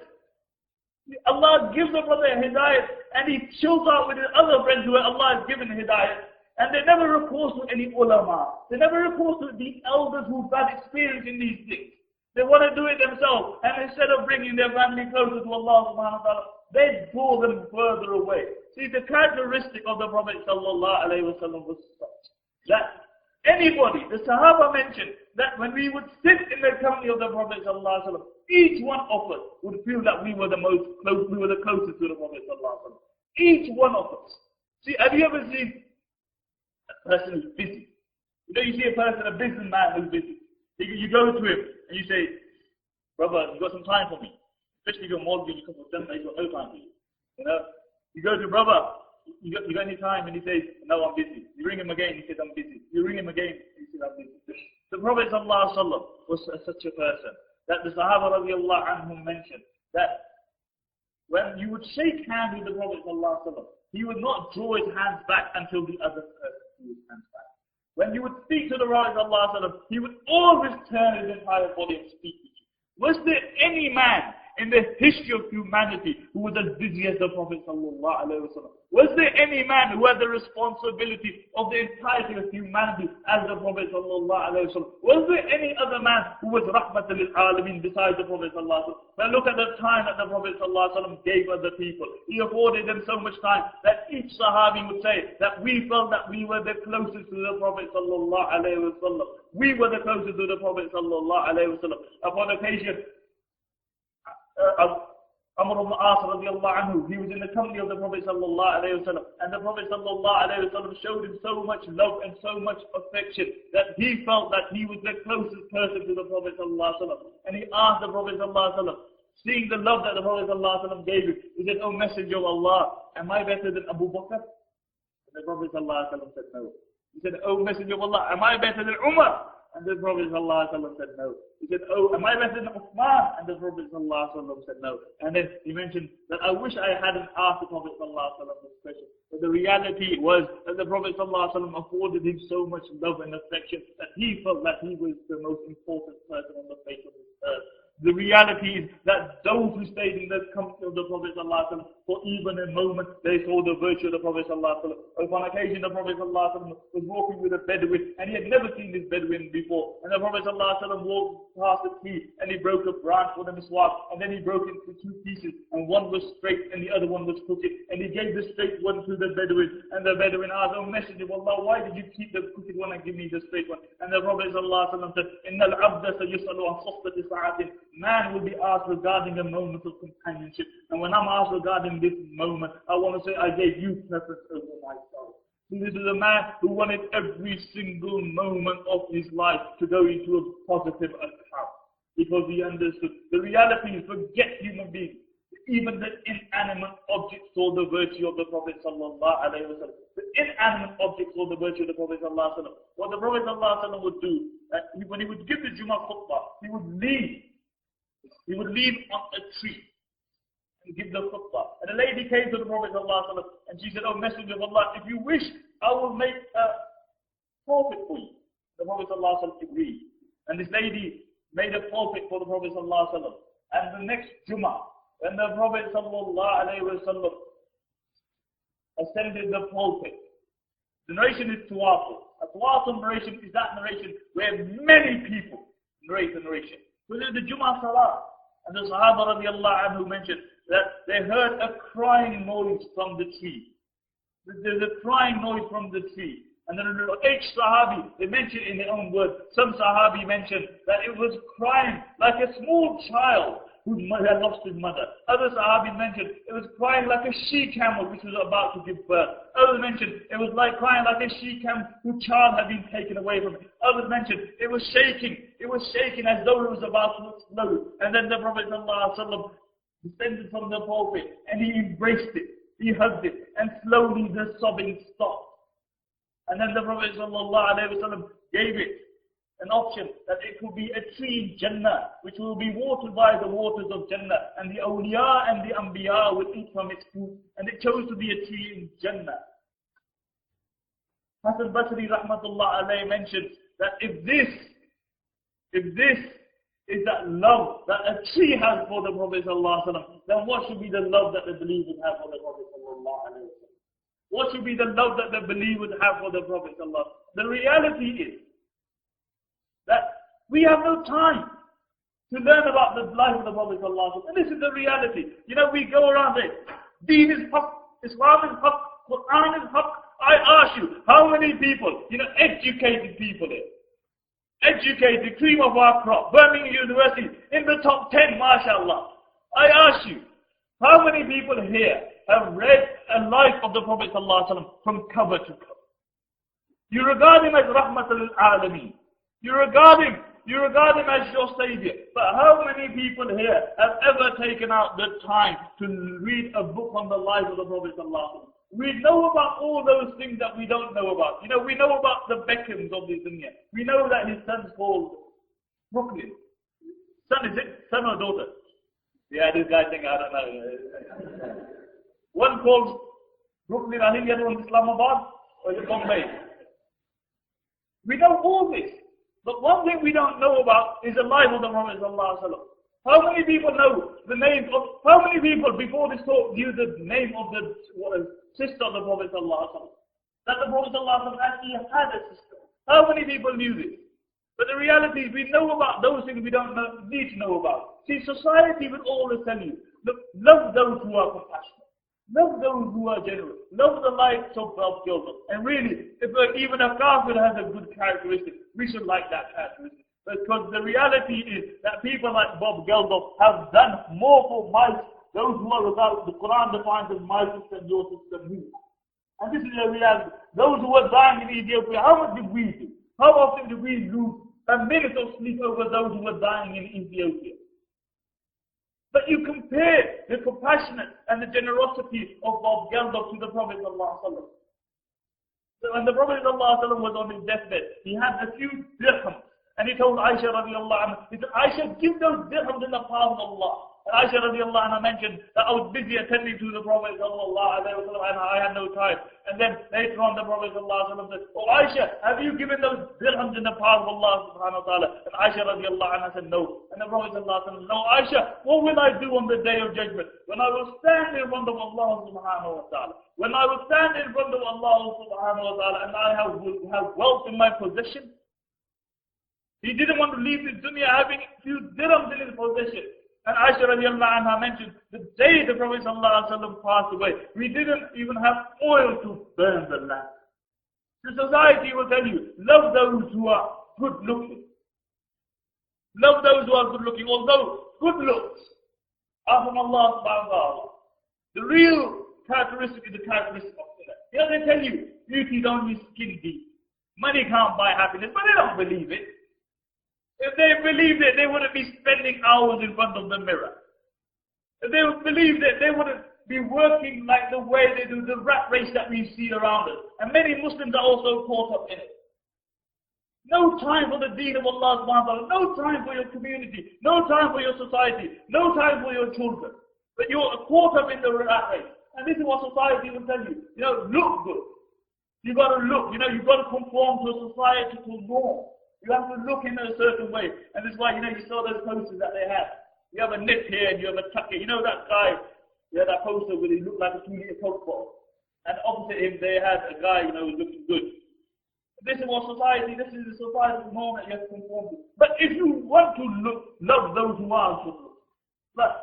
Allah gives a brother a hidayat, and he chills out with his other friends who Allah has given hidayat. And they never recourse to any ulama. They never recourse to the elders who've had experience in these things. They want to do it themselves. And instead of bringing their family closer to Allah subhanahu wa ta'ala, they draw them further away. See, the characteristic of the Prophet sallallahu alaihi wasallam was such that anybody, the Sahaba mentioned that when we would sit in the company of the Prophet sallallahu alaihi wasallam, each one of us would feel that we were the closest to the Prophet sallallahu alaihi wasallam. Each one of us. See, have you ever seen a person who's busy? You know, you see a person, a businessman who's busy. You go to him and you say, "Brother, you got some time for me?" Especially if you're mortgage, you come from them, he's got no time for you. You know, you go to brother, you got any time? And he says, "No, I'm busy." You ring him again, he says, "I'm busy." You ring him again, he says, "I'm busy." The Prophet ﷺ was such a person that the Sahaba radiallahu anhum mentioned that when you would shake hands with the Prophet ﷺ, he would not draw his hands back until the other person drew his hands back. When you would speak to the Prophet ﷺ, he would always turn his entire body and speak with you. Was there any man in the history of humanity who was as busy as the Prophet ﷺ? Was there any man who had the responsibility of the entirety of humanity as the Prophet ﷺ? Was there any other man who was rahmatan lil alamin besides the Prophet ﷺ? Now look at the time that the Prophet ﷺ gave other people. He afforded them so much time that each Sahabi would say that we felt that we were the closest to the Prophet ﷺ. We were the closest to the Prophet ﷺ. Upon occasion, Amr ibn As radiallahu anhu, he was in the company of the Prophet sallallahu alayhi wa sallam, and the Prophet sallallahu alayhi wa sallam showed him so much love and so much affection that he felt that he was the closest person to the Prophet sallallahu alayhi wa sallam. And he asked the Prophet sallallahu alayhi wa sallam, seeing the love that the Prophet sallallahu alayhi wa sallam gave him, he said, "O Messenger of Allah, am I better than Abu Bakr?" And the Prophet sallallahu alayhi wa sallam said no. He said, "O Messenger of Allah, am I better than Umar?" And the Prophet ﷺ said no. He said, "Oh, am I better than Uthman?" And the Prophet ﷺ said no. And then he mentioned that I wish I hadn't asked the Prophet ﷺ this question. But the reality was that the Prophet ﷺ afforded him so much love and affection that he felt that he was the most important person on the face of this earth. The reality is that those who stayed in the company of the Prophet ﷺ for even a moment, they saw the virtue of the Prophet ﷺ. Upon occasion, the Prophet ﷺ was walking with a Bedouin, and he had never seen this Bedouin before. And the Prophet ﷺ walked past a tree, and he broke a branch for the miswak, and then he broke it into two pieces, and one was straight, and the other one was crooked. And he gave the straight one to the Bedouin, and the Bedouin asked, "O Messenger of Allah, why did you keep the crooked one and give me the straight one?" And the Prophet ﷺ said, "Inna al-abda sayusalu an safati sa'atin." Man will be asked regarding a moment of companionship. And when I'm asked regarding this moment, I want to say I gave you preference over myself. So this is a man who wanted every single moment of his life to go into a positive account. Because he understood the reality is, forget human beings. Even the inanimate objects saw the virtue of the Prophet sallallahu alaihi wasallam. The inanimate objects saw the virtue of the Prophet sallallahu alaihi wasallam. What the Prophet sallallahu alaihi wasallam would do, when he would give the Jummah khutbah, he would lean on a tree. and give the khutbah. And a lady came to the Prophet ﷺ and she said, "Oh Messenger of Allah, if you wish, I will make a pulpit for you." The Prophet ﷺ agreed. And this lady made a pulpit for the Prophet ﷺ. And the next Jummah, when the Prophet ﷺ ascended the pulpit, the narration is tawatur. A tawatur narration is that narration where many people narrate the narration. So there's the Jummah Salah. And the Sahaba radiallahu anhu mentioned that they heard a crying noise from the tree. There's a crying noise from the tree. And then each Sahabi, they mentioned in their own words, some Sahabi mentioned that it was crying like a small child who had lost his mother. Other Sahabi mentioned it was crying like a she-camel which was about to give birth. Others mentioned it was like crying like a she-camel whose child had been taken away from it. Others mentioned it was shaking. It was shaking as though it was about to explode. And then the Prophet ﷺ descended from the pulpit and he embraced it. He hugged it. And slowly the sobbing stopped. And then the Prophet ﷺ gave it an option that it could be a tree in Jannah, which will be watered by the waters of Jannah, and the awliya and the anbiya will eat from its fruit, and it chose to be a tree in Jannah. Hasan Basri rahmatullah alayhi mentions that if this is that love that a tree has for the Prophet ﷺ, then what should be the love that the believers have for the Prophet ﷺ? What should be the love that the believers have for the Prophet ﷺ? The reality is that we have no time to learn about the life of the Prophet ﷺ. And this is the reality. You know, we go around it. Deen is haqq, Islam is haqq, Quran is haqq. I ask you, how many people, educated people here, educated, cream of our crop, Birmingham University, in the top 10, mashallah. I ask you, how many people here have read a life of the Prophet ﷺ from cover to cover? You regard him as Rahmatul Alameen. You regard him as your Savior. But how many people here have ever taken out the time to read a book on the life of the Prophet ﷺ? We know about all those things that we don't know about. You know, we know about the Beckhams of this dunya. We know that his son's called Brooklyn. Son, is it? Son or daughter? Yeah, this guy thinks, I don't know. One called Brooklyn, I think the other one Islamabad, or is it Bombay? We know all this. But one thing we don't know about is the life of the Prophet ﷺ. How many people know the name of, how many people before this talk knew the name of the sister of the Prophet ﷺ? That the Prophet ﷺ actually had a sister. How many people knew this? But the reality is we know about those things we don't need to know about. See, society will always tell you, look, love those who are compassionate. Love those who are generous. Love the likes of Geldof. And really, if even a kafir has a good characteristic, we should like that characteristic. Because the reality is that people like Bob Geldof have done more for those who are without, the Quran defines as my sister and your sister, me. And this is the reality. Those who are dying in Ethiopia, how much did we do? How often do we lose a minute of sleep over those who are dying in Ethiopia? But you compare the compassionate and the generosity of Bob Geldof to the Prophet ﷺ. So when the Prophet ﷺ was on his deathbed, he had a few dirhams. And he told Aisha radiallahu anha, he said, Aisha, give those dirhams in the path of Allah. And Aisha radiallahu anha mentioned that I was busy attending to the Prophet sallallahu alaihi wasallam and I had no time. And then later on the Prophet sallallahu alaihi wasallam said, oh Aisha, have you given those dirhams in the path of Allah subhanahu wa ta'ala? And Aisha radiallahu anha said no. And the Prophet sallallahu alaihi wasallam said, no Aisha, what will I do on the day of judgment? When I will stand in front of Allah subhanahu wa ta'ala. When I will stand in front of Allah subhanahu wa ta'ala and I have wealth in my possession. He didn't want to leave this dunya having a few dirhams in his possession. And Aisha radiallahu anha mentioned, the day the Prophet sallallahu alaihi wasallam passed away, we didn't even have oil to burn the lamp. The society will tell you, love those who are good looking. Love those who are good looking, although good looks are from Allah subhanahu wa ta'ala. The real characteristic is the characteristic of sinner. You know, they tell you, beauty is only skin deep. Money can't buy happiness, but they don't believe it. If they believed it, they wouldn't be spending hours in front of the mirror. If they believed it, they wouldn't be working like the way they do the rat race that we see around us. And many Muslims are also caught up in it. No time for the Deen of Allah subhanahu wa ta'ala. No time for your community. No time for your society. No time for your children. But you're caught up in the rat race. And this is what society will tell you. Look good. You've got to look. You've got to conform to a societal norm. You have to look in a certain way. And this is why, you saw those posters that they have. You have a nip here and you have a tuck here. That guy, that poster where he looked like a 2-liter Coke bottle. And opposite him, they had a guy, looking good. This is what society, this is the societal norm that you have to conform to. But if you want to love those who aren't so good,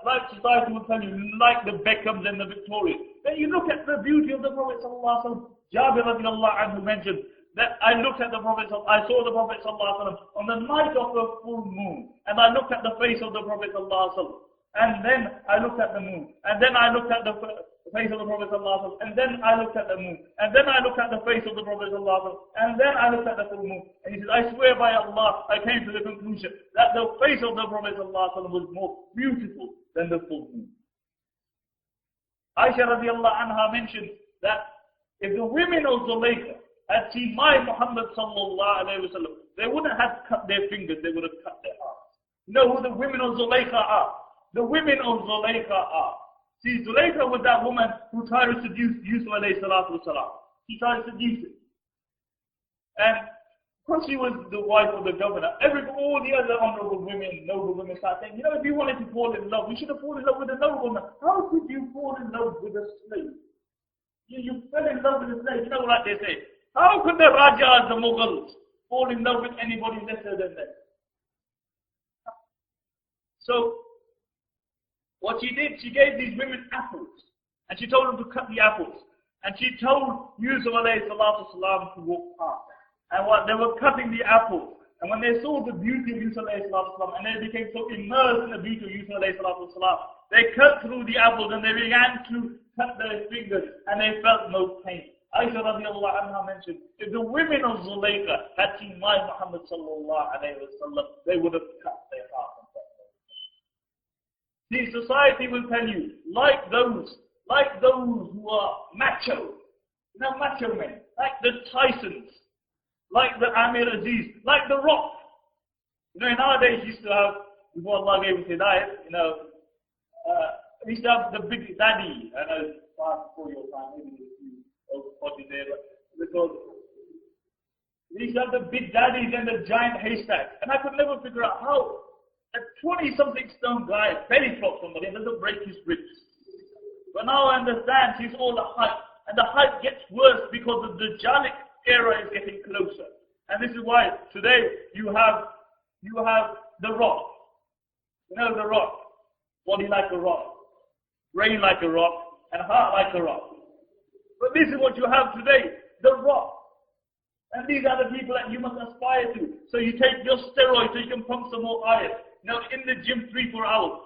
like society will tell you, like the Beckhams and the Victorias, then you look at the beauty of the Prophet sallallahu alaihi wasallam. Jabir radiallahu anhu mentioned that I looked at the Prophet, I saw the Prophet sallallahu alaihi wasallam on the night of the full moon, and I looked at the face of the Prophet sallallahu alaihi wasallam, and then I looked at the moon, and then I looked at the face of the Prophet sallallahu alaihi wasallam, and then I looked at the moon, and then I looked at the face of the Prophet sallallahu alaihi wasallam, and then I looked at the full moon. And he says, I swear by Allah, I came to the conclusion that the face of the Prophet sallallahu alaihi wasallam was more beautiful than the full moon. Aisha radiallahu anha mentioned that if the women of Zulaykha had seen my Muhammad sallallahu alaihi wasallam, they wouldn't have cut their fingers, they would have cut their hearts. You know who the women of Zulaykha are? The women of Zulaykha are. See, Zulaykha was that woman who tried to seduce Yusuf alayhi salatu wasalam. She tried to seduce him. And because she was the wife of the governor, all the other honorable women, noble women started saying, if you wanted to fall in love, we should have fallen in love with a nobleman. How could you fall in love with a slave? You fell in love with a slave. Like they say, how could the Rajas, the Mughals, fall in love with anybody lesser than them? So, what she did, she gave these women apples. And she told them to cut the apples. And she told Yusuf alayhi salatu wasalam to walk past. And they were cutting the apples. And when they saw the beauty of Yusuf alayhi salatu wasalam, and they became so immersed in the beauty of Yusuf alayhi salatu wasalam, they cut through the apples and they began to cut their fingers and they felt no pain. Aisha radiallahu anha mentioned, if the women of Zulaykha had seen my Muhammad sallallahu alayhi wa sallam, they would have cut their heart and felt no pain. See, society will tell you, like those who are macho, macho men, like the Tysons, like the Amir Aziz, like the Rock. Nowadays you used to have, before Allah gave us Hidayat, we used to have the big daddy. I know it's far before your time, maybe over 40 there, but because we used to have the big daddies and the giant haystack. And I could never figure out how a 20-something stone guy belly flops somebody and doesn't break his ribs. But now I understand he's all the hype. And the hype gets worse because the Dajjalic era is getting closer. And this is why today you have the Rock. The Rock. Body like a rock. Brain like a rock. And heart like a rock. But this is what you have today. The Rock. And these are the people that you must aspire to. So you take your steroids so you can pump some more iron. In the gym 3-4 hours.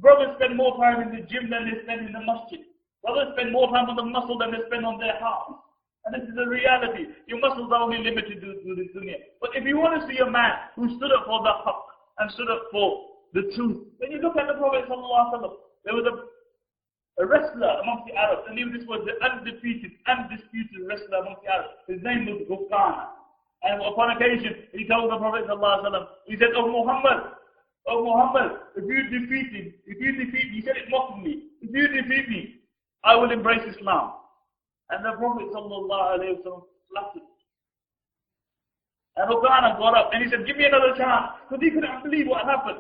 Brothers spend more time in the gym than they spend in the masjid. Brothers spend more time on the muscle than they spend on their heart. And this is the reality. Your muscles are only limited to this dunya. But if you want to see a man who stood up for the haqq and stood up for the truth, then you look at the Prophet sallallahu alaihi wasallam. There was a wrestler amongst the Arabs, and this was the undisputed wrestler amongst the Arabs. His name was Ghufran. And upon occasion, he told the Prophet sallallahu alaihi wasallam, he said, Oh Muhammad, if you defeat me, he said it mockingly, if you defeat me, I will embrace Islam. And the Prophet sallallahu alaihi wasallam flattered. And Ghufran got up and he said, give me another chance, because he couldn't believe what happened.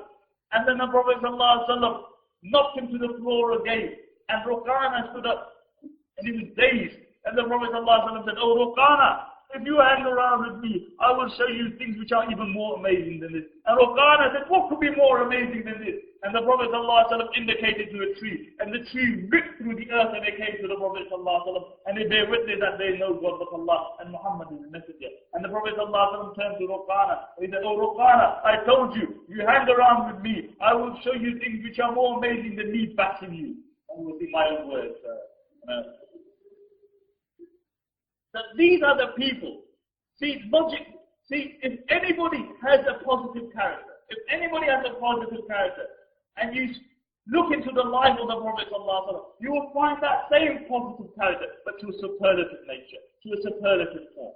And then the Prophet sallallahu alaihi wasallam knocked him to the floor again. And Ghufran stood up and he was dazed. And the Prophet sallallahu alaihi wasallam said, Oh Ghufran, if you hang around with me, I will show you things which are even more amazing than this. And Ghufran said, what could be more amazing than this? And the Prophet ﷺ indicated to a tree. And the tree ripped through the earth and they came to the Prophet ﷺ. And they bear witness that they know God but Allah and Muhammad is the messenger. And the Prophet ﷺ turned to Ghufran. He said, Oh Ghufran, I told you, you hang around with me, I will show you things which are more amazing than me bashing you. And we'll see my own words. So these are the people. See, logic. See, if anybody has a positive character, and you look into the life of the Prophet ﷺ, you will find that same positive character, but to a superlative nature, to a superlative form.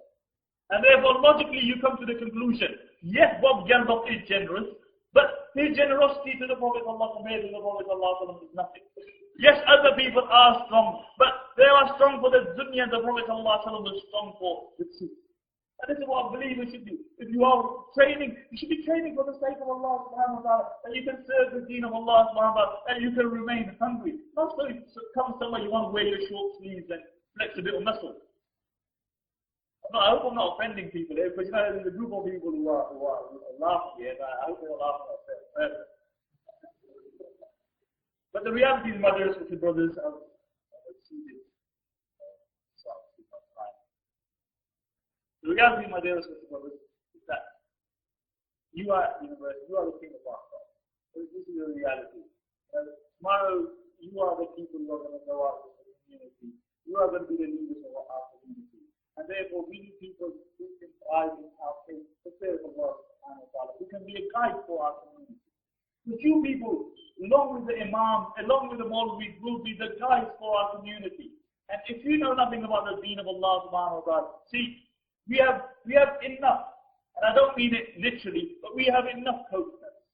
And therefore, logically, you come to the conclusion, yes, Bob Geldof is generous, but his generosity to the Prophet ﷺ compared to the Prophet ﷺ is nothing. Yes, other people are strong, but they are strong for the dunya. The Prophet ﷺ was strong for the truth. And this is what believers should do. If you are training, you should be training for the sake of Allah subhanahu wa ta'ala, that you can serve the deen of Allah subhanahu wa ta'ala, and you can remain hungry. Not so you come somewhere you want to wear your short sleeves and flex a bit of muscle. I hope I'm not offending people here, because there's a group of people who are laughing here, and I hope they're laughing at themselves. But the reality is, my dear brothers, I've exceeded time. The reality, my dear brothers, is that you are at university, you are the king of our God. This is the reality. Tomorrow, you are the people who are going to go out in the community. You are going to be the leaders of our community. And therefore, we need people who can thrive in our faith, to serve Allah subhanahu wa ta'ala, who can be a guide for our community. The you people, along with the imams, along with the Maulvis, will be the guides for our community. And if you know nothing about the deen of Allah subhanahu wa ta'ala, see, we have enough, and I don't mean it literally, but we have enough coconuts.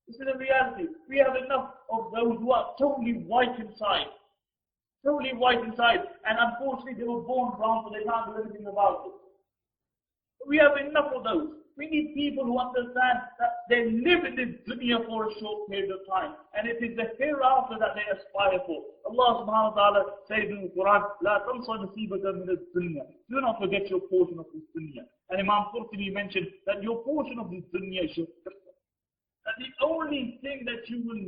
This is the reality. We have enough of those who are totally white inside. Totally white inside, and unfortunately they were born brown, so they can't do anything about it. But we have enough of those. We need people who understand that they live in this dunya for a short period of time, and it is the hereafter that they aspire for. Allah subhanahu wa ta'ala says in the Quran, "La tansa nasibaka min ad-dunya." Do not forget your portion of this dunya. And Imam Qurtubi mentioned that your portion of this dunya is your qismah. That the only thing that you will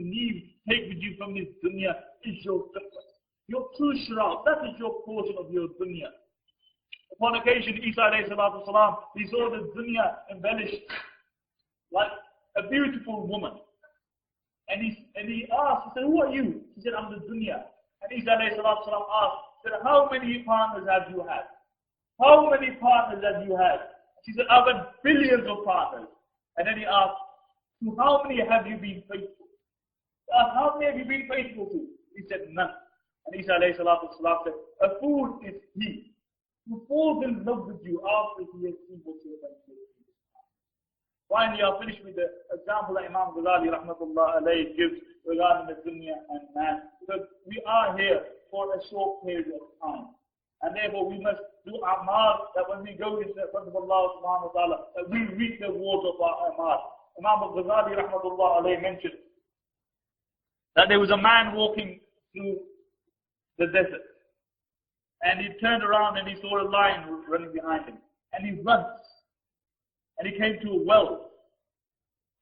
take with you from this dunya is your qismah. Your true shroud, that is your portion of your dunya. Upon occasion, Isa alayhi salatu wasalam, he saw the dunya embellished like a beautiful woman. And he asked, he said, "Who are you?" He said, "I'm the dunya." And Isa alayhi salatu wasalam asked, he said, "How many partners have you had? How many partners have you had?" She said, "I've had billions of partners." And then he asked, "To how many have you been faithful?" He asked, "How many have you been faithful to?" He said, "None." And Isa alayhi salatu wasalam said, "A fool is he who falls in love with you after he has seen what you have done." Finally, I'll finish with the example that Imam Ghazali rahmatullah alayhi gives regarding the dunya and man. Because we are here for a short period of time. And therefore we must do amal that when we go into the front of Allah subhanahu wa ta'ala, that we reap the rewards of our amal. Imam Ghazali rahmatullah alayhi mentioned that there was a man walking through the desert. And he turned around and he saw a lion running behind him. And he runs. And he came to a well.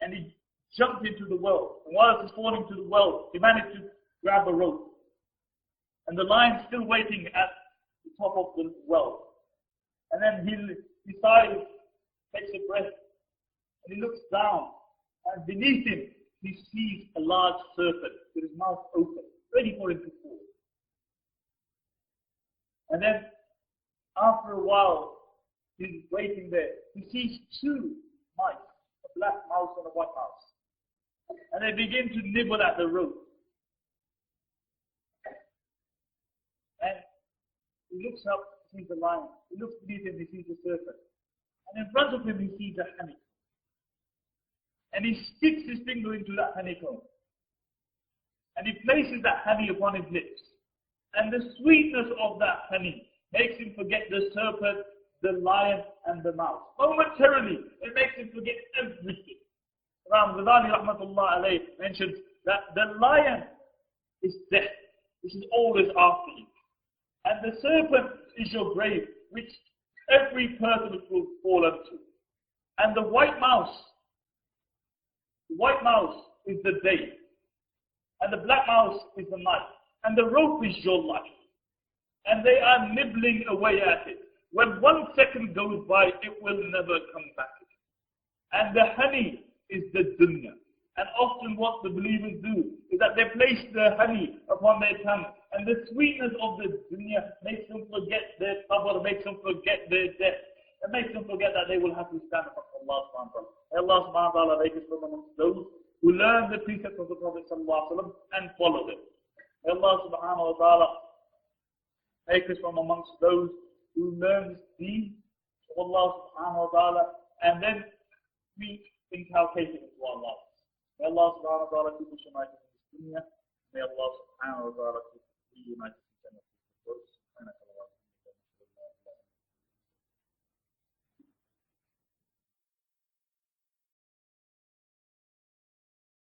And he jumped into the well. And while he was falling to the well, he managed to grab a rope. And the lion's still waiting at the top of the well. And then he sighs, takes a breath, and he looks down. And beneath him, he sees a large serpent with his mouth open, ready for him to fall. And then, after a while, he's waiting there. He sees two mice, a black mouse and a white mouse. And they begin to nibble at the rope. And he looks up, he sees the lion. He looks beneath him, he sees the serpent. And in front of him, he sees a honeycomb. And he sticks his finger into that honeycomb. And he places that honey upon his lips. And the sweetness of that honey makes him forget the serpent, the lion, and the mouse. Momentarily, it makes him forget everything. Imam Ghazali rahmatullah alayhi mentions that the lion is death, which is always after you. And the serpent is your grave, which every person will fall into. And the white mouse is the day. And the black mouse is the night. And the rope is your life. And they are nibbling away at it. When 1 second goes by, it will never come back again. And the honey is the dunya. And often what the believers do is that they place the honey upon their tongue. And the sweetness of the dunya makes them forget their qabr, makes them forget their death. It makes them forget that they will have to stand up for Allah subhanahu wa ta'ala. Allah subhanahu wa ta'ala make us from amongst those who learn the precepts of the Prophet sallallahu alaihi wasallam and follow them. Allah subhanahu wa ta'ala make us from amongst those who learn this deen of Allah subhanahu wa ta'ala and then we inculcate it into our lives. May Allah subhanahu wa ta'ala keep us united in this dunya May Allah subhanahu wa ta'ala reunite us in Jannah.